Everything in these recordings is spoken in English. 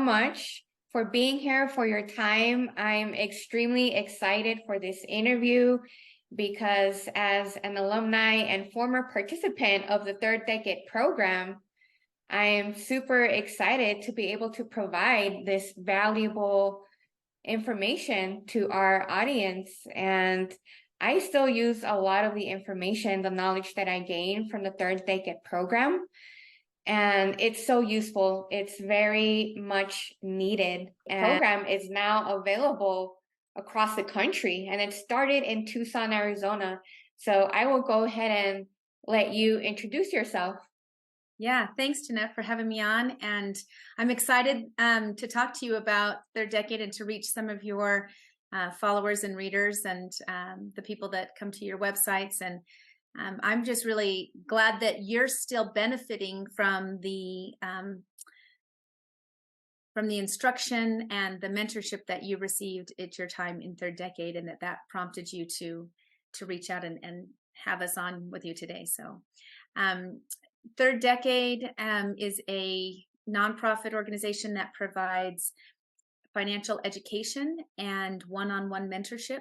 much for being here, for your time. I'm extremely excited for this interview because as an alumni and former participant of the Third Decade program, I am super excited to be able to provide this valuable information to our audience. And I still use a lot of the information, the knowledge that I gained from the Third Decade program. And it's so useful. It's very much needed. And the program is now available across the country, and it started in Tucson, Arizona. So I will go ahead and let you introduce yourself. Yeah, thanks, Jeanette, for having me on. And I'm excited to talk to you about Third Decade and to reach some of your followers and readers and the people that come to your websites. And I'm just really glad that you're still benefiting from the instruction and the mentorship that you received at your time in Third Decade, and that prompted you to reach out and have us on with you today. So Third Decade is a nonprofit organization that provides financial education and one-on-one mentorship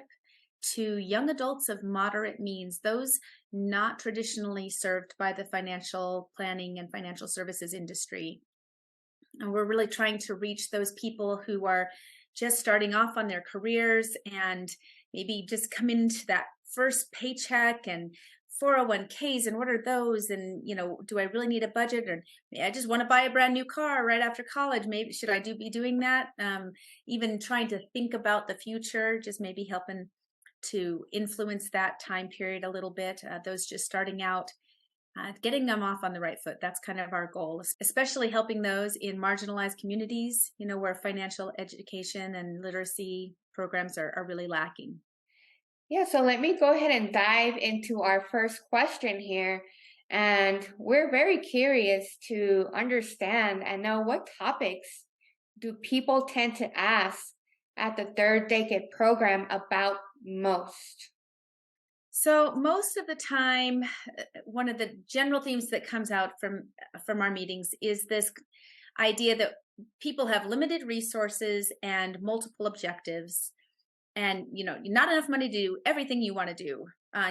to young adults of moderate means, those not traditionally served by the financial planning and financial services industry. And we're really trying to reach those people who are just starting off on their careers and maybe just come into that first paycheck and 401ks and what are those, and do I really need a budget, or I just want to buy a brand new car right after college, maybe should I be doing that? Even trying to think about the future, just maybe helping to influence that time period a little bit. Those just starting out, getting them off on the right foot. That's kind of our goal, especially helping those in marginalized communities, where financial education and literacy programs are really lacking. Yeah, so let me go ahead and dive into our first question here. And we're very curious to understand and know what topics do people tend to ask at the Third Decade program about most? So most of the time, one of the general themes that comes out from our meetings is this idea that people have limited resources and multiple objectives, and not enough money to do everything you want to do.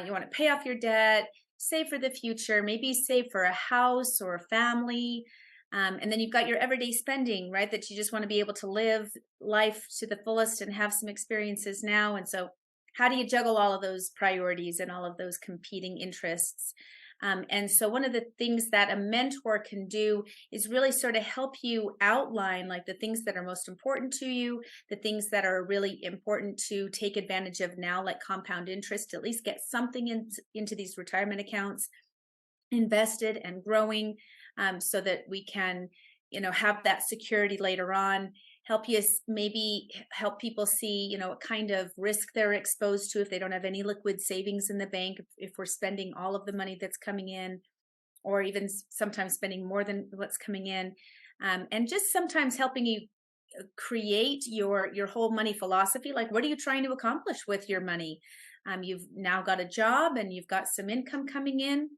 You want to pay off your debt, save for the future, maybe save for a house or a family. And then you've got your everyday spending, right? That you just want to be able to live life to the fullest and have some experiences now. And so how do you juggle all of those priorities and all of those competing interests? And so one of the things that a mentor can do is really sort of help you outline like the things that are most important to you, the things that are really important to take advantage of now, like compound interest, at least get something into these retirement accounts invested and growing, so that we can, have that security later on. Maybe help people see, what kind of risk they're exposed to if they don't have any liquid savings in the bank, if we're spending all of the money that's coming in, or even sometimes spending more than what's coming in. And just sometimes helping you create your whole money philosophy. Like, what are you trying to accomplish with your money? You've now got a job and you've got some income coming in.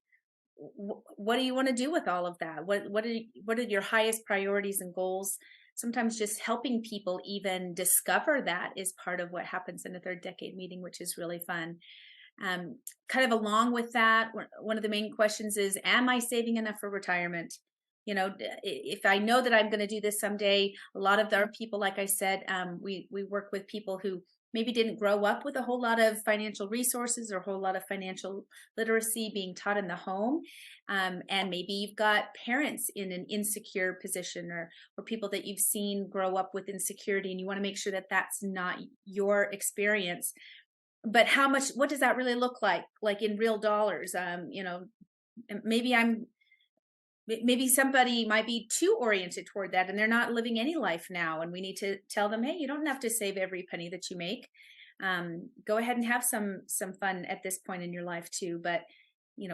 What do you want to do with all of that? What are your highest priorities and goals? Sometimes just helping people even discover that is part of what happens in a Third Decade meeting, which is really fun. Kind of along with that, one of the main questions is, am I saving enough for retirement? If I know that I'm going to do this someday, a lot of our people, like I said, we work with people who maybe didn't grow up with a whole lot of financial resources or a whole lot of financial literacy being taught in the home. And maybe you've got parents in an insecure position, or people that you've seen grow up with insecurity, and you want to make sure that that's not your experience. But what does that really look like in real dollars? Maybe somebody might be too oriented toward that and they're not living any life now. And we need to tell them, hey, you don't have to save every penny that you make. Go ahead and have some fun at this point in your life too. But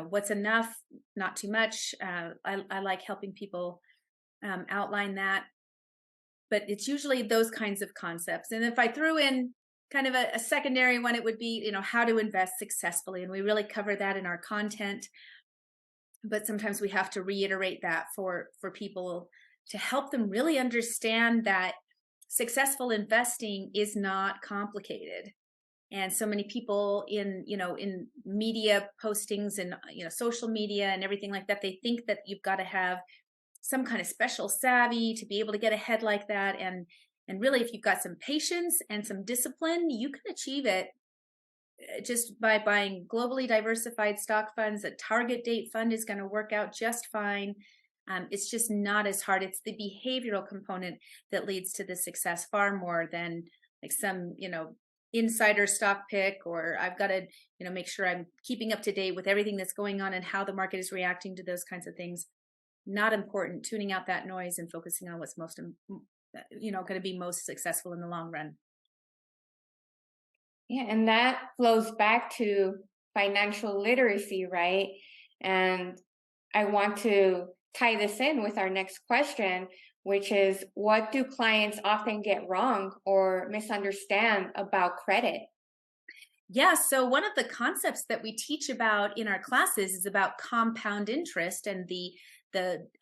what's enough, not too much. I like helping people outline that. But it's usually those kinds of concepts. And if I threw in kind of a secondary one, it would be, how to invest successfully. And we really cover that in our content. But sometimes we have to reiterate that for people to help them really understand that successful investing is not complicated. And so many people in media postings and social media and everything like that, they think that you've got to have some kind of special savvy to be able to get ahead like that. And really, if you've got some patience and some discipline, you can achieve it just by buying globally diversified stock funds. A target date fund is going to work out just fine. It's just not as hard. It's the behavioral component that leads to the success far more than like some, insider stock pick, or I've got to, make sure I'm keeping up to date with everything that's going on and how the market is reacting to those kinds of things. Not important. Tuning out that noise and focusing on what's most, going to be most successful in the long run. Yeah, and that flows back to financial literacy, right? And I want to tie this in with our next question, which is, what do clients often get wrong or misunderstand about credit? Yeah, so one of the concepts that we teach about in our classes is about compound interest and the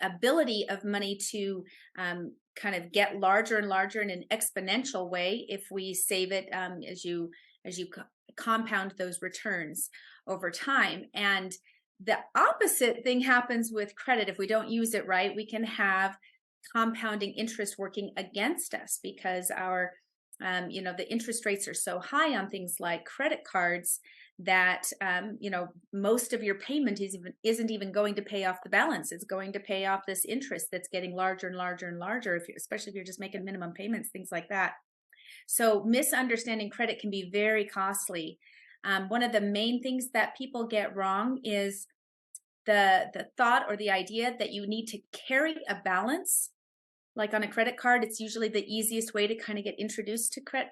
ability of money to kind of get larger and larger in an exponential way if we save it as you compound those returns over time. And the opposite thing happens with credit. If we don't use it right, we can have compounding interest working against us because our the interest rates are so high on things like credit cards that most of your payment isn't even going to pay off the balance. It's going to pay off this interest that's getting larger and larger and larger, especially if you're just making minimum payments, things like that. So misunderstanding credit can be very costly. One of the main things that people get wrong is the thought or the idea that you need to carry a balance. Like on a credit card, it's usually the easiest way to kind of get introduced to credit.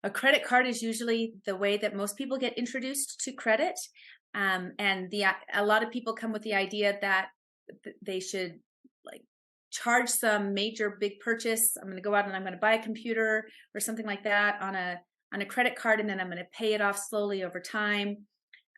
A credit card is usually the way that most people get introduced to credit, and a lot of people come with the idea that they should like charge some major big purchase. I'm going to go out and I'm going to buy a computer or something like that on a credit card, and then I'm going to pay it off slowly over time,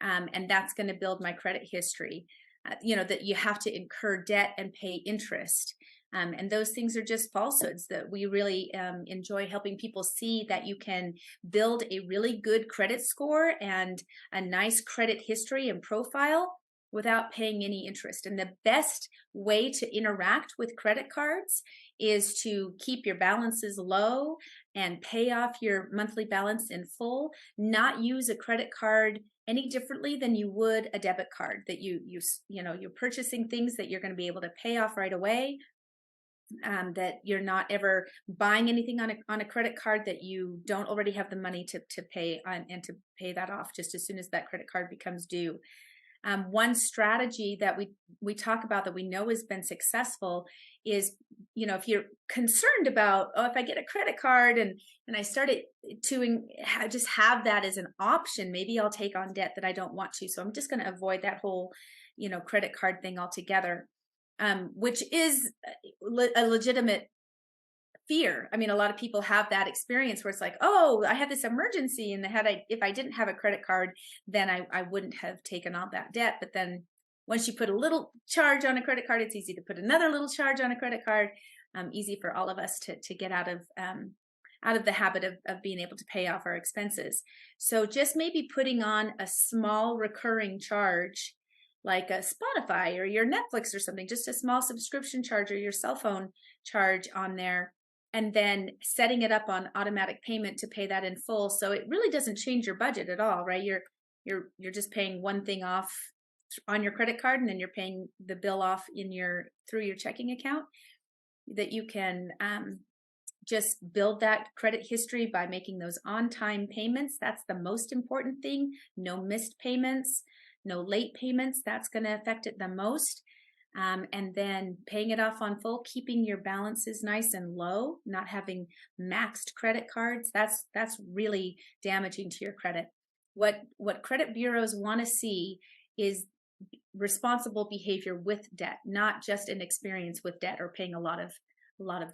and that's going to build my credit history. That you have to incur debt and pay interest. And those things are just falsehoods. That we really enjoy helping people see that you can build a really good credit score and a nice credit history and profile without paying any interest. And the best way to interact with credit cards is to keep your balances low and pay off your monthly balance in full, not use a credit card any differently than you would a debit card, that you're purchasing things that you're going to be able to pay off right away, that you're not ever buying anything on a credit card that you don't already have the money to pay on and to pay that off just as soon as that credit card becomes due. One strategy that we talk about that we know has been successful is, if you're concerned about, if I get a credit card and I started to just have that as an option, maybe I'll take on debt that I don't want to. So I'm just going to avoid that whole, credit card thing altogether, which is a legitimate fear. I mean, a lot of people have that experience where it's like, oh, I had this emergency, and if I didn't have a credit card, then I wouldn't have taken on that debt. But then once you put a little charge on a credit card, it's easy to put another little charge on a credit card. Easy for all of us to get out of the habit of being able to pay off our expenses. So just maybe putting on a small recurring charge, like a Spotify or your Netflix or something, just a small subscription charge or your cell phone charge on there, and then setting it up on automatic payment to pay that in full. So it really doesn't change your budget at all, right? You're just paying one thing off on your credit card, and then you're paying the bill off through your checking account. That you can just build that credit history by making those on-time payments. That's the most important thing. No missed payments, no late payments. That's going to affect it the most. And then paying it off on full, keeping your balances nice and low, not having maxed credit cards. That's really damaging to your credit. What credit bureaus want to see is responsible behavior with debt, not just an experience with debt or paying a lot of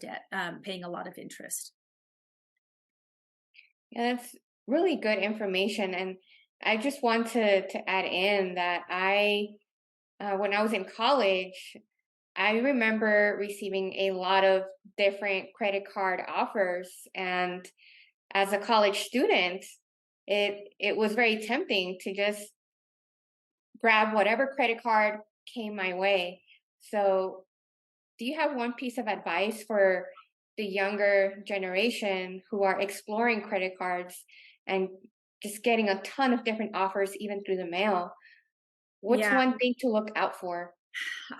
debt, paying a lot of interest. Yeah, that's really good information. And I just want to add in that when I was in college, I remember receiving a lot of different credit card offers, and as a college student, it was very tempting to just grab whatever credit card came my way. So, do you have one piece of advice for the younger generation who are exploring credit cards and just getting a ton of different offers even through the mail? What's Yeah. one thing to look out for?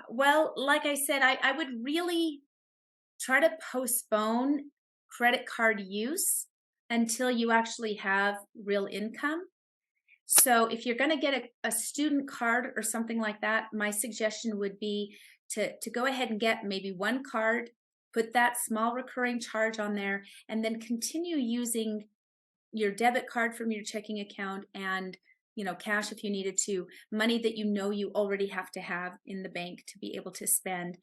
Well, like I said, I would really try to postpone credit card use until you actually have real income. So if you're going to get a student card or something like that, my suggestion would be to go ahead and get maybe one card, put that small recurring charge on there, and then continue using your debit card from your checking account and cash if you needed to, money that you already have to have in the bank to be able to spend,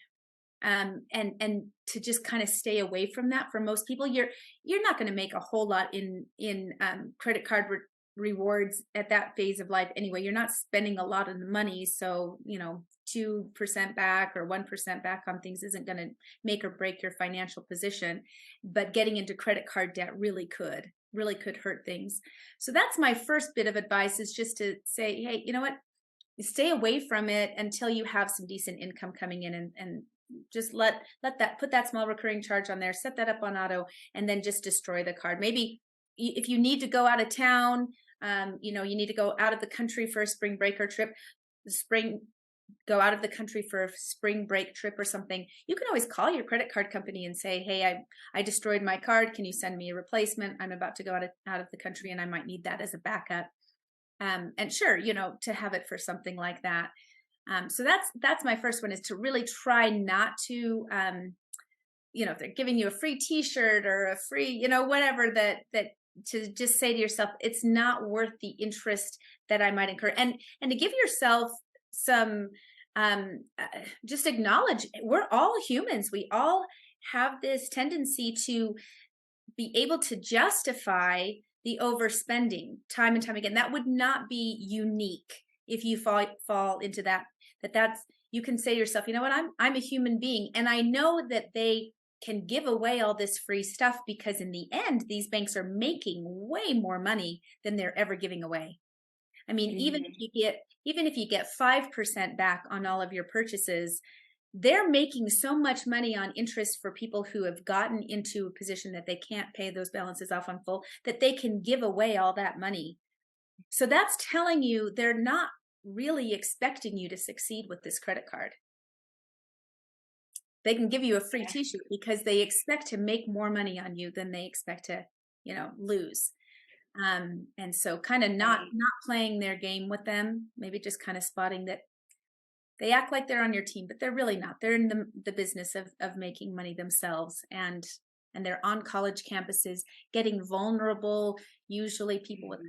and to just kind of stay away from that. For most people, you're not going to make a whole lot in credit card rewards at that phase of life anyway. You're not spending a lot of the money, so 2% back or 1% back on things isn't going to make or break your financial position. But getting into credit card debt really could hurt things. So that's my first bit of advice, is just to say, hey, you know what, stay away from it until you have some decent income coming in, and just let that, put that small recurring charge on there, set that up on auto, and then just destroy the card. Maybe if you need to go out of town, you need to go out of the country for a spring break or trip, go out of the country for a spring break trip or something, you can always call your credit card company and say, hey, I destroyed my card. Can you send me a replacement? I'm about to go out of the country and I might need that as a backup. And sure, to have it for something like that. So that's my first one, is to really try not to, if they're giving you a free t-shirt or a free, whatever, that to just say to yourself, it's not worth the interest that I might incur. And to give yourself some, just acknowledge, we're all humans. We all have this tendency to be able to justify the overspending time and time again. That would not be unique if you fall into that's, you can say to yourself, you know what, I'm a human being, and I know that they can give away all this free stuff, because in the end, these banks are making way more money than they're ever giving away. I mean, even if you get 5% back on all of your purchases, they're making so much money on interest for people who have gotten into a position that they can't pay those balances off on full, that they can give away all that money. So that's telling you they're not really expecting you to succeed with this credit card. They can give you a free t-shirt because they expect to make more money on you than they expect to, lose. And so kind of not playing their game with them, maybe just kind of spotting that they act like they're on your team, but they're really not. They're in the business of making money themselves, and they're on college campuses getting vulnerable, usually people with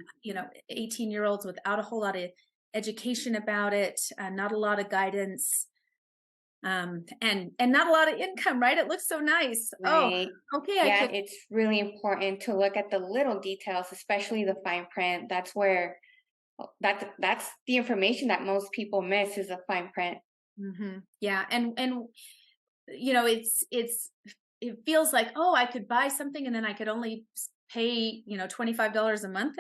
18-year-olds without a whole lot of education about it, not a lot of guidance, and not a lot of income, right? It looks so nice. Right. Oh, okay. Yeah, it's really important to look at the little details, especially the fine print. That's where that's the information that most people miss, is the fine print. Yeah, and it feels like, oh, I could buy something and then I could only pay $25 a month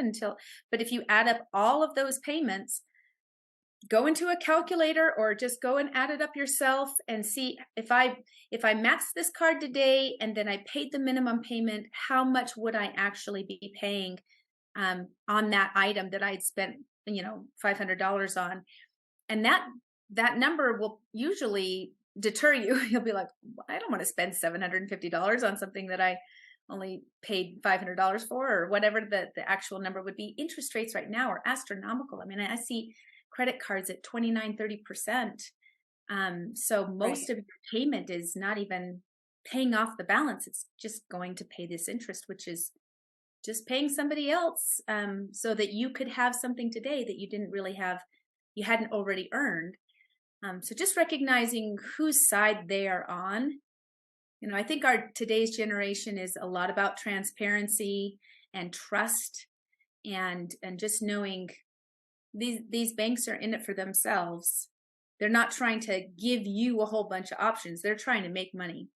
but if you add up all of those payments, go into a calculator or just go and add it up yourself and see, if I max this card today and then I paid the minimum payment, how much would I actually be paying on that item that I'd spent $500 on. And that number will usually deter you. You'll be like, I don't want to spend $750 on something that I only paid $500 for, or whatever the actual number would be. Interest rates right now are astronomical. I mean, I see credit cards at 29-30%. So most of your payment is not even paying off the balance. It's just going to pay this interest, which is just paying somebody else, so that you could have something today that you didn't really have, you hadn't already earned. So just recognizing whose side they are on. I think today's generation is a lot about transparency and trust, and just knowing these banks are in it for themselves. They're not trying to give you a whole bunch of options. They're trying to make money.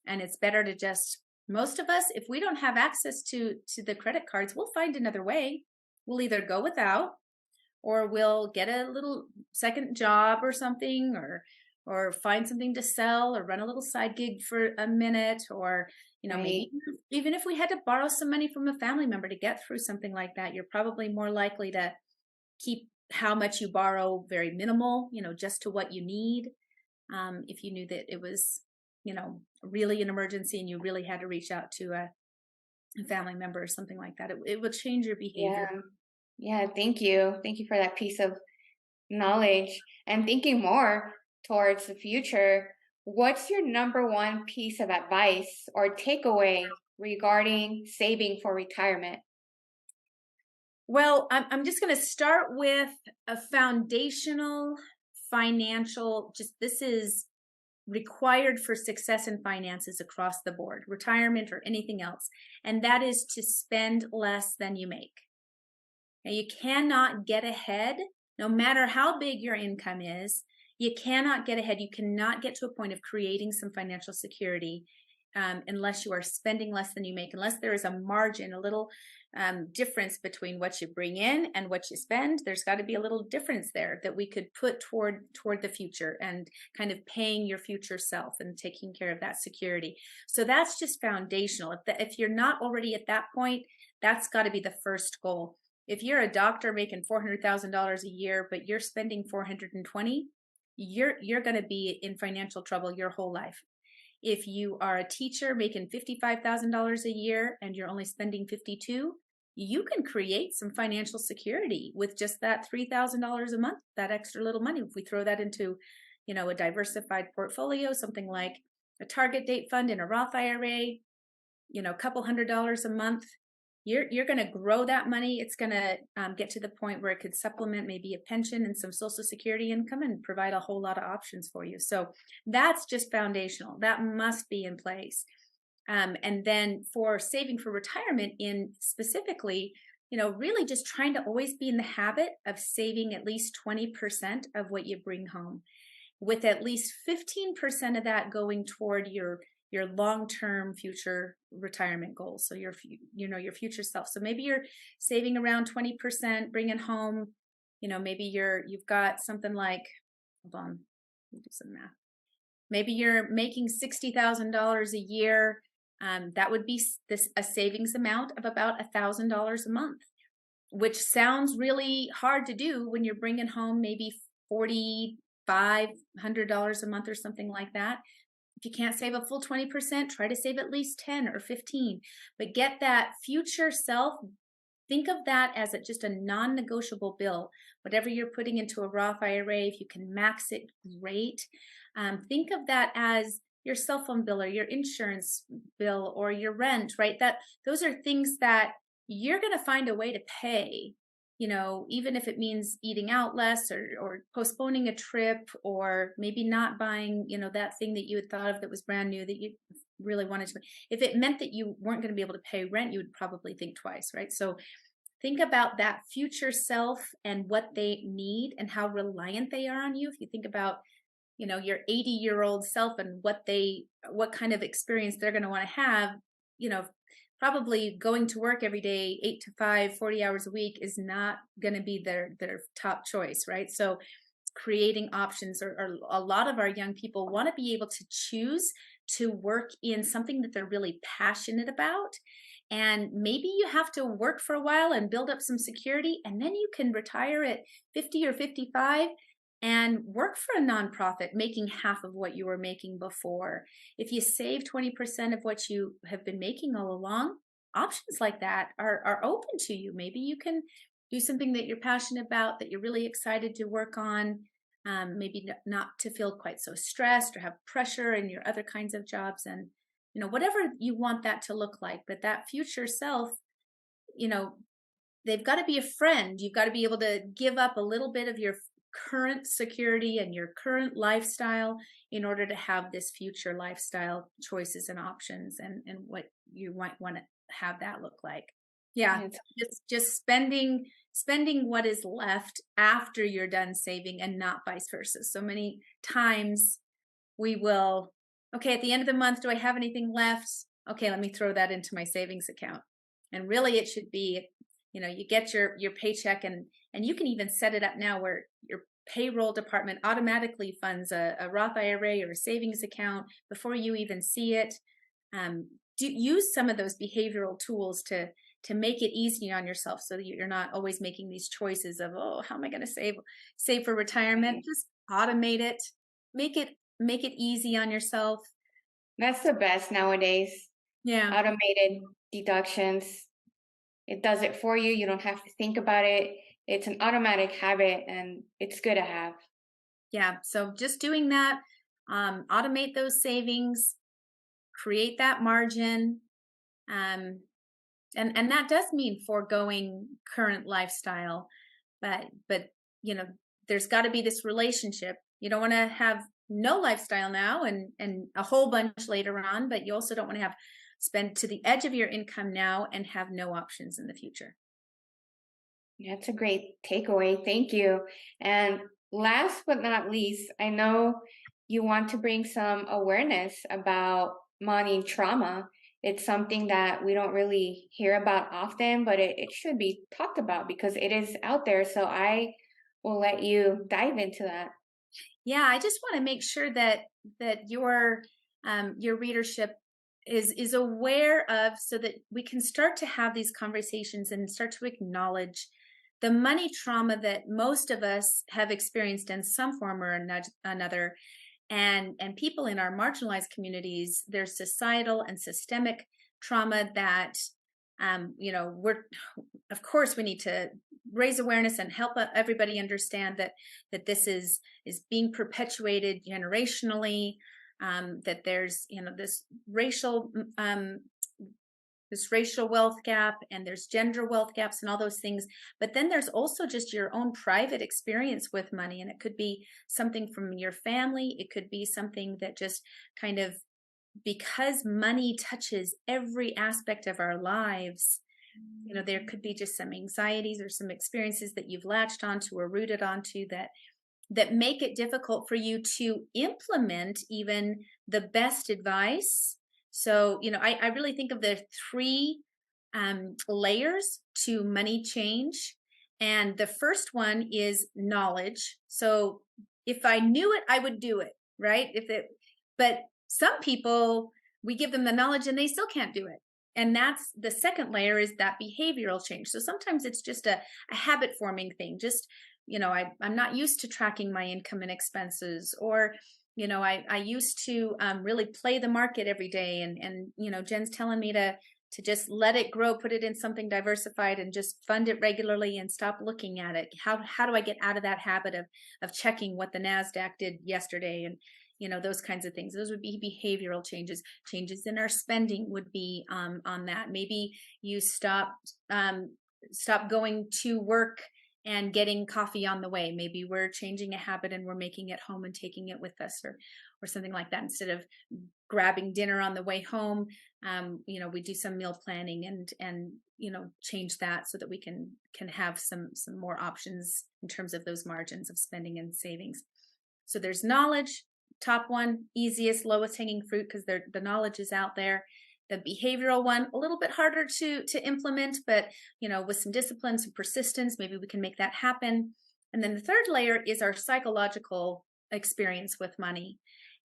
And it's better to just, most of us, if we don't have access to the credit cards, we'll find another way. We'll either go without, or we'll get a little second job or something, or find something to sell, or run a little side gig for a minute, or maybe even if we had to borrow some money from a family member to get through something like that, you're probably more likely to keep how much you borrow very minimal, just to what you need. If you knew that it was really an emergency and you really had to reach out to a family member or something like that, it will change your behavior. Yeah, thank you. Thank you for that piece of knowledge. And thinking more towards the future, what's your number one piece of advice or takeaway regarding saving for retirement? Well, I'm just going to start with a foundational financial, this is required for success in finances across the board, retirement or anything else. And that is to spend less than you make. Now, you cannot get ahead, no matter how big your income is. You cannot get ahead. You cannot get to a point of creating some financial security unless you are spending less than you make, unless there is a margin, a little difference between what you bring in and what you spend. There's got to be a little difference there that we could put toward the future and kind of paying your future self and taking care of that security. So that's just foundational. If you're not already at that point, that's got to be the first goal. If you're a doctor making $400,000 a year, but you're spending $420,000, you're going to be in financial trouble your whole life. If you are a teacher making $55,000 a year and you're only spending $52,000, you can create some financial security with just that $3,000 a month, that extra little money. If we throw that into, a diversified portfolio, something like a target date fund in a Roth IRA, a couple $100s a month, you're going to grow that money. It's going to get to the point where it could supplement maybe a pension and some Social Security income and provide a whole lot of options for you. So that's just foundational. That must be in place. And then for saving for retirement, in specifically, really just trying to always be in the habit of saving at least 20% of what you bring home, with at least 15% of that going toward your long-term future retirement goals. So your future self. So maybe you're saving around 20%, bringing home, maybe you've got something like, hold on, let me do some math. Maybe you're making $60,000 a year. That would be a savings amount of about $1,000 a month, which sounds really hard to do when you're bringing home maybe $4,500 a month or something like that. If you can't save a full 20%, try to save at least 10 or 15, but get that future self. Think of that as just a non-negotiable bill. Whatever you're putting into a Roth IRA, if you can max it, great. Think of that as your cell phone bill or your insurance bill or your rent, right? Those are things that you're going to find a way to pay, even if it means eating out less or postponing a trip, or maybe not buying, that thing that you had thought of that was brand new that you really wanted to. If it meant that you weren't going to be able to pay rent, you would probably think twice, right? So think about that future self and what they need and how reliant they are on you. If you think about, your 80-year-old self and what kind of experience they're going to want to have, probably going to work every day, 8 to 5, 40 hours a week is not going to be their top choice, right? So creating options, or a lot of our young people want to be able to choose to work in something that they're really passionate about. And maybe you have to work for a while and build up some security, and then you can retire at 50 or 55 and work for a nonprofit making half of what you were making before. If you save 20% of what you have been making all along, options like that are open to you. Maybe you can do something that you're passionate about, that you're really excited to work on, maybe not to feel quite so stressed or have pressure in your other kinds of jobs, and whatever you want that to look like. But that future self, they've got to be a friend. You've got to be able to give up a little bit of your current security and your current lifestyle in order to have this future lifestyle choices and options, and what you might want to have that look like. Yeah, It's just spending what is left after you're done saving and not vice versa. So many times we will, okay, at the end of the month, do I have anything left? Okay, let me throw that into my savings account. And really it should be, you get your paycheck, and you can even set it up now where your payroll department automatically funds a Roth IRA or a savings account before you even see it. Do use some of those behavioral tools to make it easy on yourself, so that you're not always making these choices of, oh, how am I going to save for retirement? Just automate it, make it easy on yourself. that's the best nowadays. Yeah. Automated deductions. It does it for you. You don't have to think about it. It's an automatic habit and it's good to have. Yeah. So just doing that, automate those savings, create that margin. Um, and that does mean foregoing current lifestyle, but there's got to be this relationship. You don't want to have no lifestyle now and a whole bunch later on, but you also don't want to have spend to the edge of your income now and have no options in the future. That's a great takeaway. Thank you. And last but not least, I know you want to bring some awareness about money trauma. It's something that we don't really hear about often, but it should be talked about because it is out there. So I will let you dive into that. Yeah, I just want to make sure that your readership is aware of, so that we can start to have these conversations and start to acknowledge the money trauma that most of us have experienced in some form or another. And people in our marginalized communities, there's societal and systemic trauma that we're, of course, we need to raise awareness and help everybody understand that this is being perpetuated generationally, that there's this racial wealth gap, and there's gender wealth gaps and all those things. But then there's also just your own private experience with money. And it could be something from your family. It could be something that just kind of, because money touches every aspect of our lives, there could be just some anxieties or some experiences that you've latched onto or rooted onto that make it difficult for you to implement even the best advice. So, I really think of the three layers to money change. And the first one is knowledge. So if I knew it, I would do it, right? But some people, we give them the knowledge and they still can't do it. And that's the second layer, is that behavioral change. So sometimes it's just a habit forming thing. Just, I'm not used to tracking my income and expenses, or, I used to really play the market every day. And Jen's telling me to just let it grow, put it in something diversified and just fund it regularly and stop looking at it. How do I get out of that habit of checking what the NASDAQ did yesterday? And, those kinds of things. Those would be behavioral changes. Changes in our spending would be on that. Maybe you stop going to work and getting coffee on the way. Maybe we're changing a habit and we're making it home and taking it with us, or something like that. Instead of grabbing dinner on the way home, we do some meal planning and change that so that we can have some more options in terms of those margins of spending and savings. So there's knowledge, top one, easiest, lowest hanging fruit, because the knowledge is out there. The behavioral one, a little bit harder to implement, but with some discipline, some persistence, maybe we can make that happen. And then the third layer is our psychological experience with money.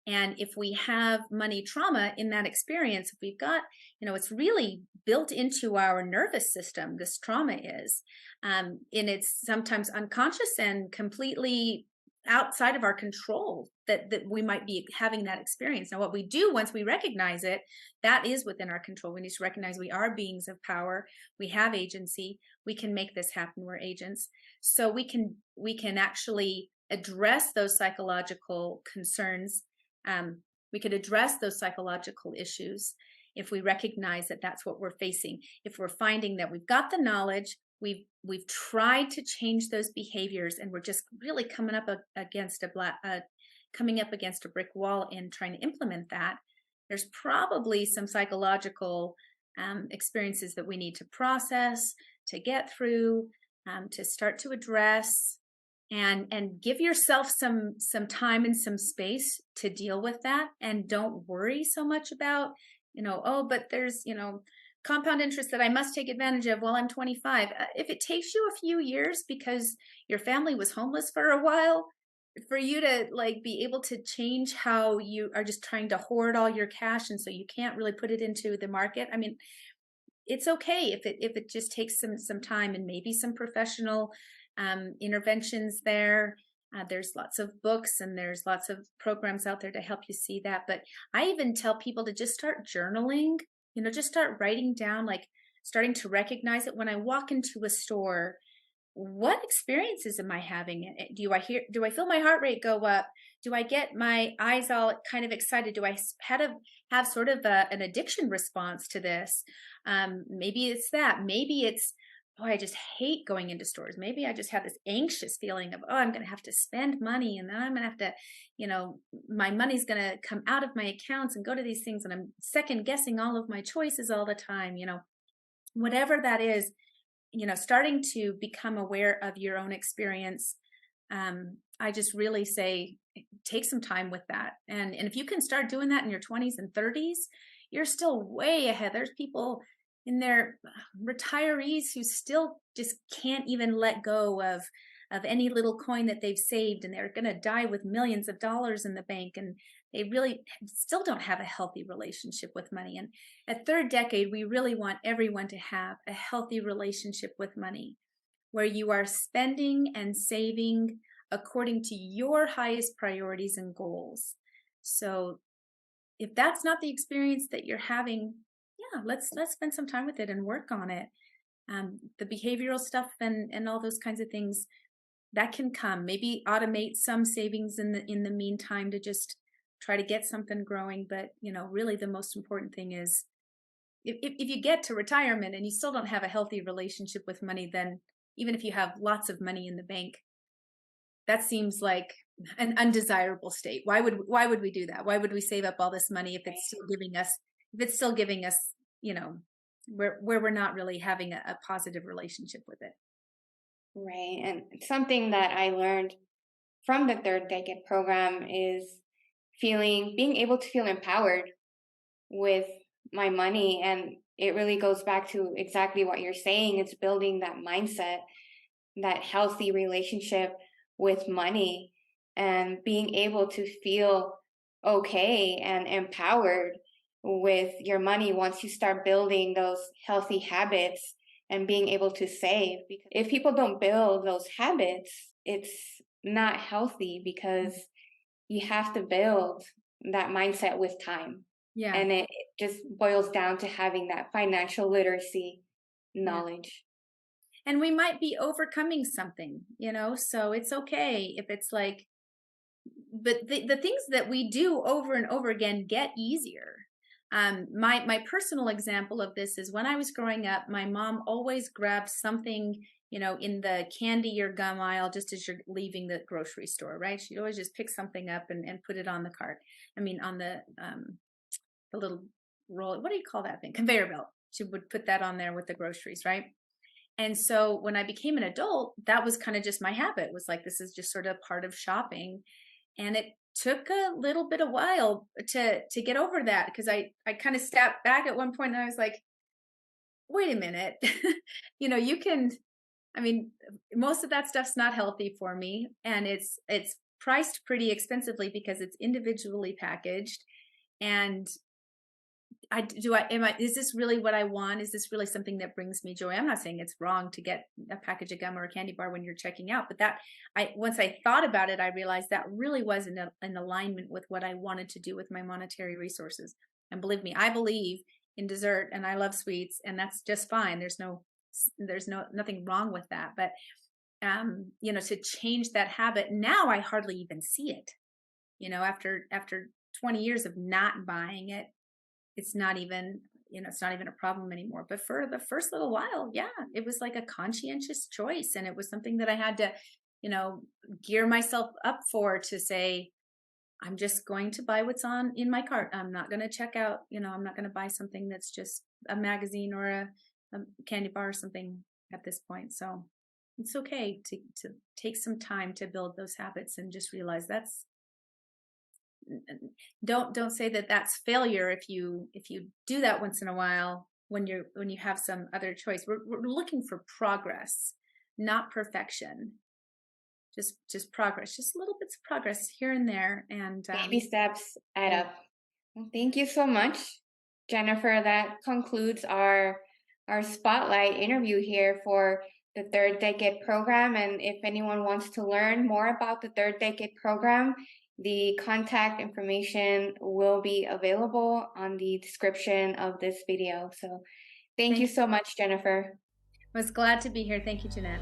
And if we have money trauma in that experience, if we've got, it's really built into our nervous system, this trauma is, and it's sometimes unconscious and completely outside of our control that we might be having that experience. Now, what we do once we recognize it, that is within our control. We need to recognize we are beings of power. We have agency. We can make this happen. We're agents. So we can actually address those psychological concerns. We could address those psychological issues if we recognize that that's what we're facing. If we're finding that we've got the knowledge, we've tried to change those behaviors, and we're just really coming up against a brick wall in trying to implement that, there's probably some psychological experiences that we need to process, to get through, to start to address, and give yourself some time and some space to deal with that, and don't worry so much about, oh, but there's, compound interest that I must take advantage of while I'm 25. If it takes you a few years because your family was homeless for a while, for you to like be able to change how you are just trying to hoard all your cash, and so you can't really put it into the market. I mean, it's okay if it just takes some time and maybe some professional interventions there. There's lots of books and there's lots of programs out there to help you see that. But I even tell people to just start journaling, just start writing down, like starting to recognize it. When I walk into a store, what experiences am I having? Do I feel my heart rate go up? Do I get my eyes all kind of excited? Do I have sort of an addiction response to this? Maybe it's that. Maybe it's, oh, I just hate going into stores. Maybe I just have this anxious feeling of, oh, I'm going to have to spend money, and then I'm going to have to, my money's going to come out of my accounts and go to these things, and I'm second guessing all of my choices all the time. Whatever that is, starting to become aware of your own experience. I just really say, take some time with that. And if you can start doing that in your 20s and 30s, you're still way ahead. There's people in their retirees who still just can't even let go of any little coin that they've saved, and they're going to die with millions of dollars in the bank, and they really still don't have a healthy relationship with money. And at third decade, we really want everyone to have a healthy relationship with money, where you are spending and saving according to your highest priorities and goals. So if that's not the experience that you're having, yeah, let's spend some time with it and work on it. The behavioral stuff and all those kinds of things that can come. Maybe automate some savings in the meantime to just try to get something growing. But really the most important thing is, if you get to retirement and you still don't have a healthy relationship with money, then even if you have lots of money in the bank, that seems like an undesirable state. Why would we do that? Why would we save up all this money if it's still giving us, where we're not really having a positive relationship with it? Right. And something that I learned from the third decade program is being able to feel empowered with my money. And it really goes back to exactly what you're saying. It's building that mindset, that healthy relationship with money, and being able to feel okay and empowered with your money once you start building those healthy habits and being able to save. Because if people don't build those habits, it's not healthy, because you have to build that mindset with time. Yeah. And it just boils down to having that financial literacy knowledge. And we might be overcoming something, so it's okay if it's like, but the things that we do over and over again get easier. My personal example of this is when I was growing up, my mom always grabbed something, in the candy or gum aisle just as you're leaving the grocery store, right? She'd always just pick something up and put it on the cart. I mean, on the little roll, what do you call that thing? Conveyor belt. She would put that on there with the groceries, right? And so when I became an adult, that was kind of just my habit. It was like, this is just sort of part of shopping. And it took a little bit of while to get over that, because I kind of stepped back at one point and I was like, wait a minute, you can, I mean, most of that stuff's not healthy for me, and it's priced pretty expensively because it's individually packaged. And is this really what I want? Is this really something that brings me joy? I'm not saying it's wrong to get a package of gum or a candy bar when you're checking out, but once I thought about it, I realized that really was in alignment with what I wanted to do with my monetary resources. And believe me, I believe in dessert and I love sweets, and that's just fine. There's nothing wrong with that. But to change that habit, now I hardly even see it. After 20 years of not buying it, it's not even a problem anymore. But for the first little while, yeah, it was like a conscientious choice. And it was something that I had to, gear myself up for, to say, I'm just going to buy what's on in my cart. I'm not going to check out, I'm not going to buy something that's just a magazine or a candy bar or something at this point. So it's okay to take some time to build those habits and just realize don't say that that's failure if you do that once in a while when you have some other choice. We're looking for progress, not perfection. Just progress, just little bits of progress here and there, and Baby steps add up. Well, thank you so much, Jennifer. That concludes our spotlight interview here for the Third Decade program. And if anyone wants to learn more about the Third Decade program, the contact information will be available on the description of this video. So thank you so much, Jennifer. I was glad to be here. Thank you, Jeanette.